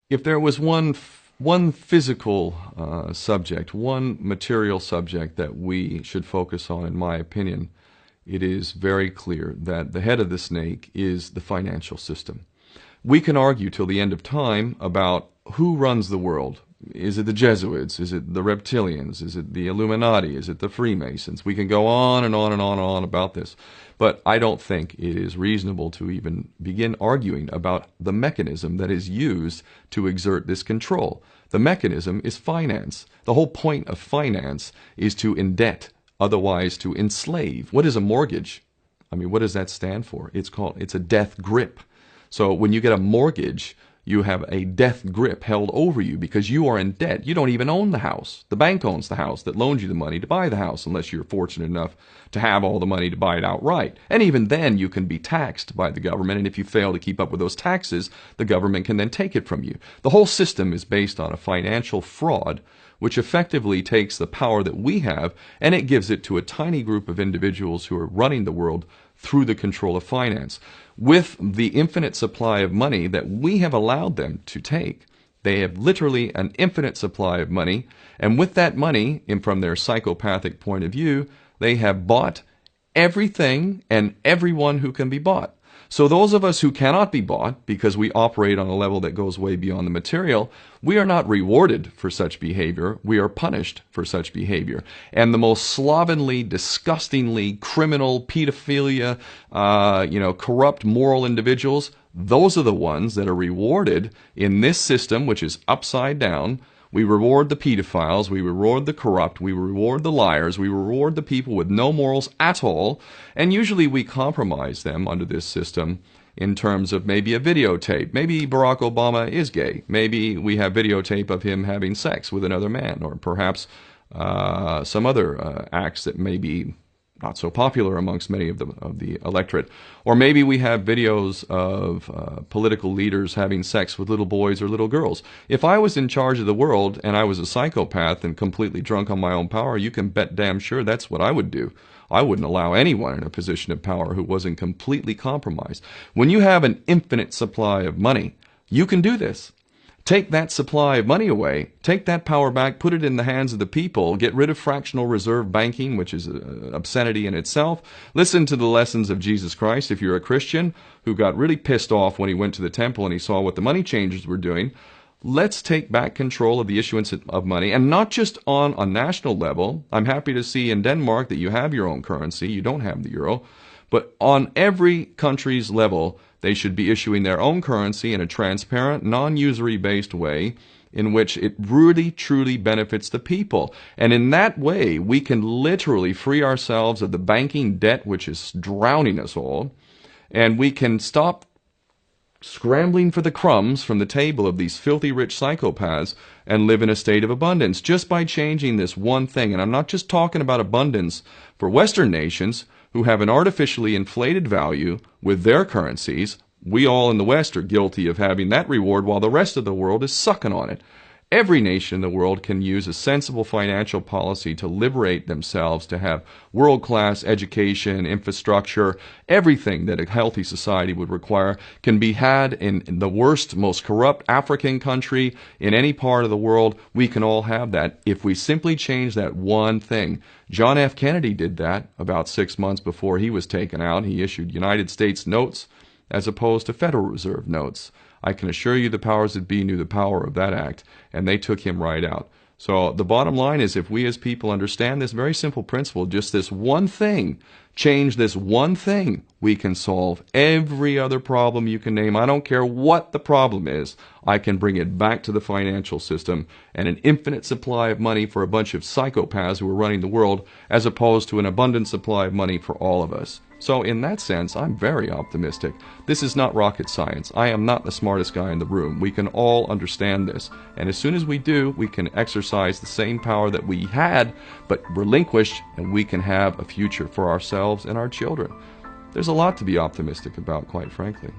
If there was one physical subject, one material subject that we should focus on, in my opinion, it is very clear that the head of the snake is the financial system. We can argue till the end of time about who runs the world. Is it the Jesuits? Is it the reptilians? Is it the Illuminati? Is it the Freemasons? We can go on and on and on and on about this. But I don't think it is reasonable to even begin arguing about the mechanism that is used to exert this control. The mechanism is finance. The whole point of finance is to indebt, otherwise to enslave. What is a mortgage? I mean, what does that stand for? It's a death grip. So when you get a mortgage, you have a death grip held over you because you are in debt. You don't even own the house. The bank owns the house that loans you the money to buy the house, unless you're fortunate enough to have all the money to buy it outright. And even then, you can be taxed by the government, and if you fail to keep up with those taxes, the government can then take it from you. The whole system is based on a financial fraud, which effectively takes the power that we have and it gives it to a tiny group of individuals who are running the world through the control of finance. With the infinite supply of money that we have allowed them to take, they have literally an infinite supply of money, and with that money, and from their psychopathic point of view, they have bought everything and everyone who can be bought. So those of us who cannot be bought, because we operate on a level that goes way beyond the material, we are not rewarded for such behavior. We are punished for such behavior. And the most slovenly, disgustingly criminal, pedophilia, corrupt moral individuals, those are the ones that are rewarded in this system, which is upside down. We reward the pedophiles, we reward the corrupt, we reward the liars, we reward the people with no morals at all, and usually we compromise them under this system in terms of maybe a videotape. Maybe Barack Obama is gay. Maybe we have videotape of him having sex with another man, or perhaps some other acts that may be not so popular amongst many of the electorate. Or maybe we have videos of political leaders having sex with little boys or little girls. If I was in charge of the world and I was a psychopath and completely drunk on my own power, you can bet damn sure that's what I would do. I wouldn't allow anyone in a position of power who wasn't completely compromised. When you have an infinite supply of money, you can do this. Take that supply of money away, take that power back, put it in the hands of the people, get rid of fractional reserve banking, which is an obscenity in itself. Listen to the lessons of Jesus Christ if you're a Christian who got really pissed off when he went to the temple and he saw what the money changers were doing. Let's take back control of the issuance of money, and not just on a national level. I'm happy to see in Denmark that you have your own currency, you don't have the euro, but on every country's level, they should be issuing their own currency in a transparent, non-usury based way in which it really, truly benefits the people. And in that way, we can literally free ourselves of the banking debt which is drowning us all, and we can stop scrambling for the crumbs from the table of these filthy rich psychopaths and live in a state of abundance just by changing this one thing. And I'm not just talking about abundance for Western nations who have an artificially inflated value with their currencies. We all in the West are guilty of having that reward while the rest of the world is sucking on it. Every nation in the world can use a sensible financial policy to liberate themselves, to have world-class education, infrastructure, everything that a healthy society would require can be had in the worst, most corrupt African country, in any part of the world. We can all have that if we simply change that one thing. John F. Kennedy did that about 6 months before he was taken out. He issued United States notes as opposed to Federal Reserve notes. I can assure you the powers that be knew the power of that act, and they took him right out. So the bottom line is, if we as people understand this very simple principle, just this one thing, change this one thing, we can solve every other problem you can name. I don't care what the problem is. I can bring it back to the financial system and an infinite supply of money for a bunch of psychopaths who are running the world, as opposed to an abundant supply of money for all of us. So in that sense, I'm very optimistic. This is not rocket science. I am not the smartest guy in the room. We can all understand this. And as soon as we do, we can exercise the same power that we had, but relinquished, and we can have a future for ourselves and our children. There's a lot to be optimistic about, quite frankly.